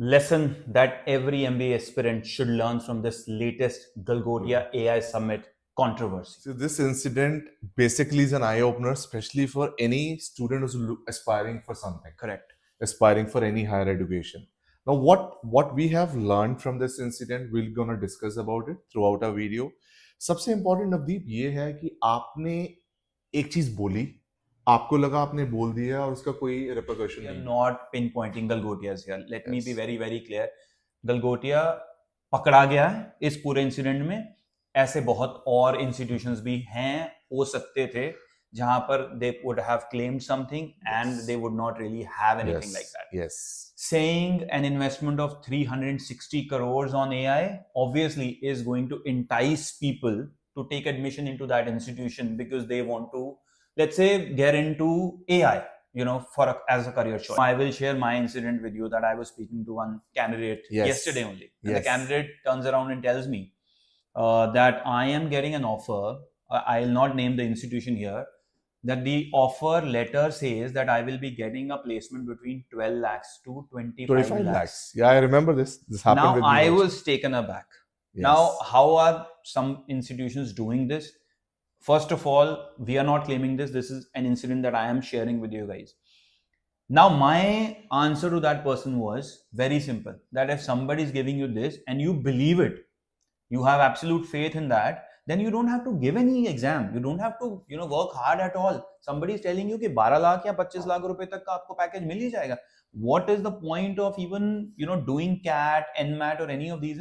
lesson that every MBA aspirant should learn from this latest Galgotia AI Summit controversy? So this incident basically is an eye-opener, especially for any student who's aspiring for something. Correct. Aspiring for any higher education. Now, what we have learned from this incident, we're gonna discuss about it throughout our video. सबसे important Navdeep ये है कि आपने एक चीज बोली, आपको लगा आपने बोल दिया और उसका कोई repercussion नहीं. Not pinpointing Galgotias here. Let me Yes. be very very clear. Galgotia पकड़ा गया है इस पूरे इंसिडेंट में. ऐसे बहुत और इंस्टीट्यूशंस भी हैं, हो सकते थे, जहां पर they would have claimed something and they would not really have anything like that. Yes. Saying an investment of 360 crores on AI obviously is going to entice people to take admission into that institution because they want to, let's say, get into AI, as a career choice. I will share my incident with you that I was speaking to one candidate yesterday only. And the candidate turns around and tells me that I am getting an offer. I'll not name the institution here. That the offer letter says that I will be getting a placement between 12 lakhs to 25 lakhs. Yeah, I remember this. This happened Now with me. I was taken aback. Yes. Now, how are some institutions doing this? First of all, we are not claiming this. This is an incident that I am sharing with you guys. Now, my answer to that person was very simple. That if somebody is giving you this and you believe it, you have absolute faith in that, then you don't have to give any exam. You don't have to, work hard at all. Somebody is telling you कि 12 लाख या 25 लाख रुपए तक का आपको package मिल ही जाएगा. What is the point of even, doing CAT, NMAT or any of these,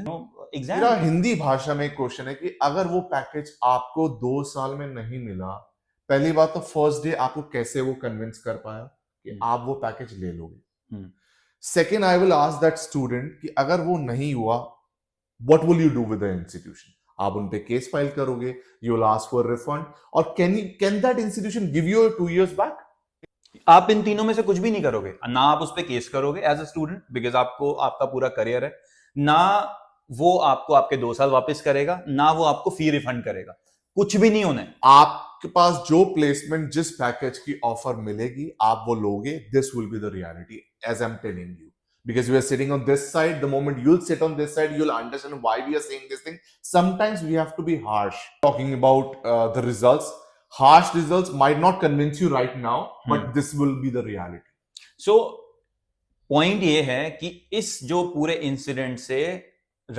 exams? मेरा हिंदी भाषा में एक क्वेश्चन है कि अगर वो पैकेज आपको 2 साल में नहीं मिला, पहली बात तो फर्स्ट डे आपको कैसे वो कन्विंस कर पाया कि आप वो पैकेज ले लोगे. Second, I will ask that student कि अगर वो नहीं हुआ, what will you do with the institution? आप उन पे केस फाइल करोगे, you will ask for refund, और can that institution give you 2 years back? आप इन तीनों में से कुछ भी नहीं करोगे. ना आप उस पे केस करोगे एज अ स्टूडेंट, बिकॉज आपको आपका पूरा करियर है. ना वो आपको आपके 2 साल वापस करेगा, ना वो आपको फी रिफंड करेगा. कुछ भी नहीं होना है. आपके पास जो प्लेसमेंट, जिस पैकेज की ऑफर मिलेगी, आप वो लोगे. This will be the reality as I am telling you. Because we are sitting on this side, the moment you'll sit on this side, you'll understand why we are saying this thing. Sometimes we have to be harsh. Talking about the results, harsh results might not convince you right now, but this will be the reality. So, point ये है कि इस जो पूरे incident से,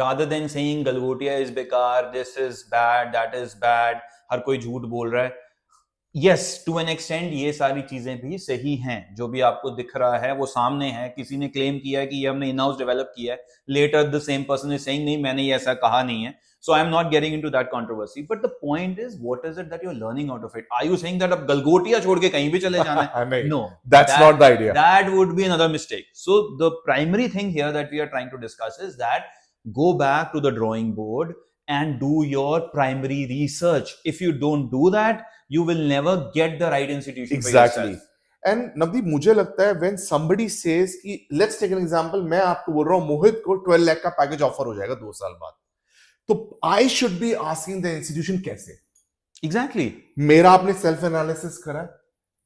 rather than saying Galgotia is बेकार, this is bad, that is bad, हर कोई झूठ बोल रहा है. Yes, to an extent ये सारी चीजें भी सही हैं. जो भी आपको दिख रहा है वो सामने है. किसी ने क्लेम किया है कि ये हमने इन-हाउस डेवलप किया है. Later the same person is saying नहीं, मैंने ये ऐसा कहा नहीं है. So I am not getting into that controversy. But the point is, what is it that you're learning out of it? Are you saying that अब Galgotia छोड़ के कहीं भी चले जाना है? No, that's not the idea. That would be another mistake. So the primary thing here that we are trying to discuss is that go back to the drawing board and do your primary research. If you don't do that, you will never get the right institution for yourself. And Navdeep, मुझे लगता है when somebody says कि let's take an example, मैं आपको बोल रहा हूँ मोहित को 12 लाख का पैकेज ऑफर हो जाएगा 2 साल बाद, तो I should be asking the institution कैसे. Exactly. मेरा आपने सेल्फ एनालिसिस करा,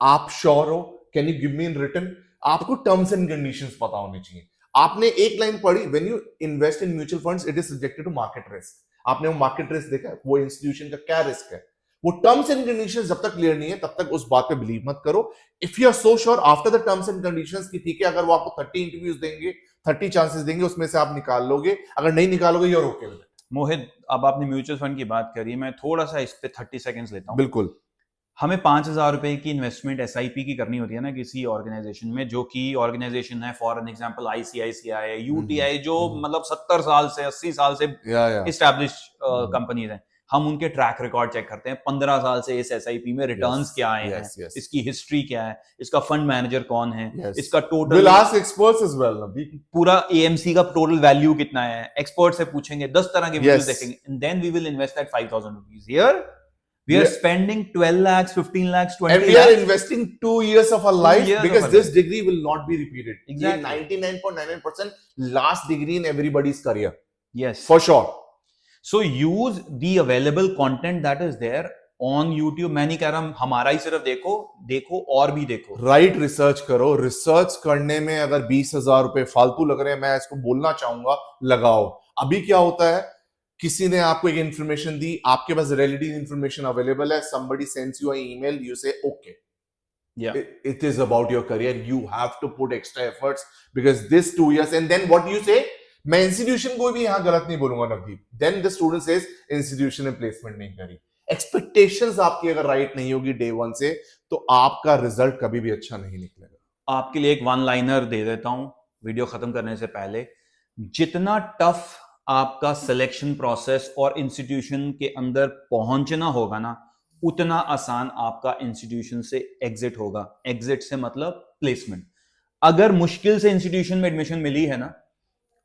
आप श्योर हो, can you give me in written. आपको टर्म्स एंड कंडीशंस पता होने चाहिए. आपने एक लाइन पढ़ी, when you invest in mutual funds it is subjected to market risk. आपने वो मार्केट रिस्क देखा, वो इंस्टीट्यूशन का क्या रिस्क है. वो टर्म्स एंड कंडीशंस जब तक क्लियर नहीं है तब तक उस बात पे बिलीव मत करो. If you are so sure after the terms and conditions कि ठीक है, अगर वो आपको 30 इंटरव्यूज देंगे, 30 चांसेस देंगे, उसमें से आप निकाल लोगे, अगर नहीं निकालोगे you are okay with it. Mohit, अब आपने म्यूचुअल फंड की बात करी, मैं थोड़ा सा इस पे 30 सेकंड्स लेता हूं. बिल्कुल. हमें 5,000 रुपए की इन्वेस्टमेंट SIP की करनी होती है ना किसी ऑर्गेनाइजेशन में, जो कि ऑर्गेनाइजेशन है for an example ICICI, UTI, जो मतलब 70 साल से 80 साल से इस्टेब्लिश कंपनीज हैं. हम उनके ट्रैक रिकॉर्ड चेक करते हैं. 15 साल से इस SIP में रिटर्न्स क्या आए हैं, इसकी हिस्ट्री क्या है, इसका फंड मैनेजर कौन है, इसका total, we'll ask experts as well, पूरा AMC का टोटल वैल्यू कितना है, एक्सपर्ट से पूछेंगे, 10 तरह के वीडियोस देखेंगे, and then we will invest that 5,000 rupees. Here we are spending 12 lakhs, 15 lakhs, 20 lakhs. And we are investing 2 years of our life because this degree will not be repeated. Exactly. 99.99% last degree in everybody's career. Yes. For sure. So use the available content that is there. On YouTube. मैं नहीं कह रहा हमारा ही सिर्फ देखो और भी देखो। राइट रिसर्च करो। रिसर्च करने में अगर 20,000 रुपए फालतू लग रहे हैं, मैं इसको बोलना चाहूंगा लगाओ। अभी क्या होता है, किसी ने आपको एक इंफॉर्मेशन दी, आपके पास रिलेटिव इंफॉर्मेशन अवेलेबल है, somebody sends you an email, you say okay, yeah, it is about your career, you have to put extra efforts because this 2 years, and then what you say, मैं institution को भी यहां गलत नहीं बोलूंगा Navdeep, then the student says institution ने placement नहीं करी। एक्सपेक्टेशंस आपकी अगर राइट नहीं होगी डे वन से, तो आपका रिजल्ट कभी भी अच्छा नहीं निकलेगा। आपके लिए एक वन लाइनर दे देता हूं वीडियो खत्म करने से पहले। जितना टफ आपका सिलेक्शन प्रोसेस और इंस्टीट्यूशन के अंदर पहुंचना होगा ना, उतना आसान आपका इंस्टीट्यूशन से एग्जिट होगा। एग्जिट से मतलब प्लेसमेंट। अगर मुश्किल से इंस्टीट्यूशन में एडमिशन मिली है ना,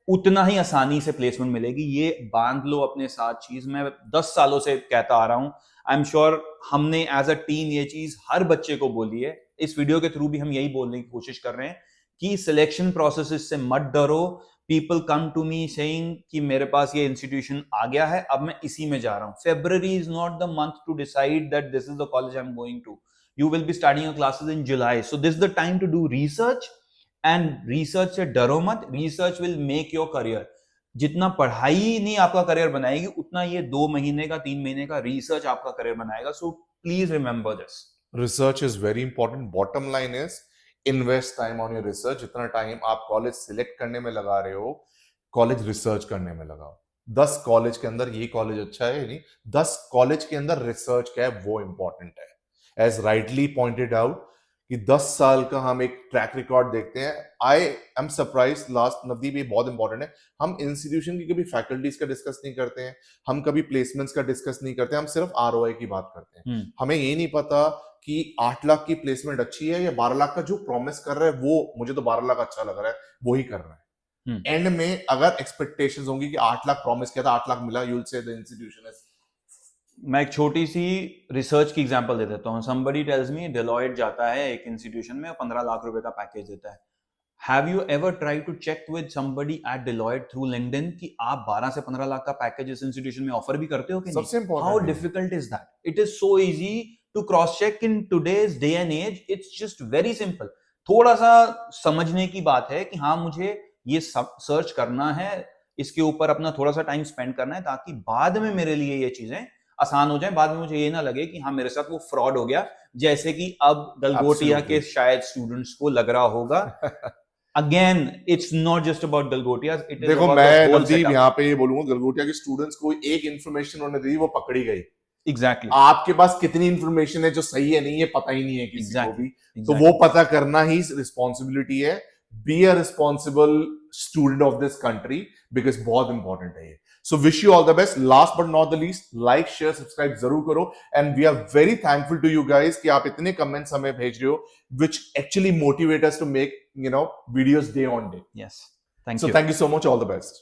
उतना ही आसानी से प्लेसमेंट मिलेगी। ये बांध लो अपने साथ चीज। मैं 10 सालों से कहता आ रहा हूं। आई एम श्योर हमने एज अ टीम ये चीज हर बच्चे को बोली है। इस वीडियो के थ्रू भी हम यही बोलने की कोशिश कर रहे हैं कि सिलेक्शन प्रोसेस से मत डरो। People come to me saying कि मेरे पास ये इंस्टीट्यूशन आ गया है, अब मैं इसी में जा रहा हूं। February is not the month to decide that this is the college I am going to. You will be starting your classes in July, so this is the time to do research. And research से डरो मत। Research will make your career. जितना पढ़ाई नहीं आपका career बनाएगी, उतना ये 2 महीने का 3 महीने का रिसर्च आपका करियर बनाएगा। So please remember this. Research is very important. Bottom line is invest time on your research. जितना टाइम आप कॉलेज सिलेक्ट करने में लगा रहे हो, कॉलेज रिसर्च करने में लगाओ। 10 कॉलेज के अंदर ये कॉलेज अच्छा है नहीं, 10 कॉलेज के अंदर रिसर्च क्या है वो इंपॉर्टेंट है। एज राइटली पॉइंटेड आउट कि 10 साल का हम एक ट्रैक रिकॉर्ड देखते हैं। I am surprise last, Navdeep ये बहुत इंपॉर्टेंट है, हम इंस्टीट्यूशन की कभी फैकल्टीज का डिस्कस नहीं करते हैं, हम कभी प्लेसमेंट्स का डिस्कस नहीं करते, हम सिर्फ आरओआई की बात करते हैं। हमें ये नहीं पता कि 8 लाख की प्लेसमेंट अच्छी है या 12 लाख का जो प्रॉमिस कर रहा है वो, मुझे तो 12 लाख अच्छा लग रहा है, वो ही कर रहा है। एंड में अगर एक्सपेक्टेशंस होंगी कि 8 लाख प्रॉमिस किया था, 8 लाख मिला, you will say the institution is. मैं एक छोटी सी रिसर्च की एग्जांपल दे देता हूं। somebody tells me Deloitte जाता है एक इंस्टीट्यूशन में और 15 लाख रुपए का पैकेज देता है। Have you ever tried to check with somebody at Deloitte through LinkedIn कि आप 12 से 15 लाख का पैकेज इस इंस्टीट्यूशन में ऑफर भी करते हो कि नहीं? सबसे important How difficult is that? It is so easy to cross check in today's day and age. It's just very simple. थोड़ा सा समझने की बात है कि हाँ मुझे ये सर्च करना है, इसके ऊपर अपना थोड़ा सा टाइम स्पेंड करना है, ताकि बाद में मेरे लिए ये चीजें आसान हो जाए। बाद में मुझे ये ना लगे कि हाँ मेरे साथ वो फ्रॉड हो गया, जैसे कि अब गलगोटिया के शायद स्टूडेंट्स को लग रहा होगा। Again it's not just about Galgotia. देखो मैं नवदीप यहाँ पे ये बोलूंगा, गलगोटिया के स्टूडेंट्स को एक इन्फॉर्मेशन उन्होंने दी, वो पकड़ी गई। एग्जैक्टली आपके पास कितनी इंफॉर्मेशन है जो सही है नहीं है पता ही नहीं है किसी को भी। तो वो पता करना ही रिस्पॉन्सिबिलिटी है। Be a responsible student of this country, because बहुत इंपॉर्टेंट है ये। So wish you all the best. Last but not the least, like, share, subscribe जरूर करो। And we are very thankful to you guys कि आप इतने comments हमें भेज रहे हो, which actually motivate us to make, videos day on day. Yes. Thank you. So thank you so much. All the best.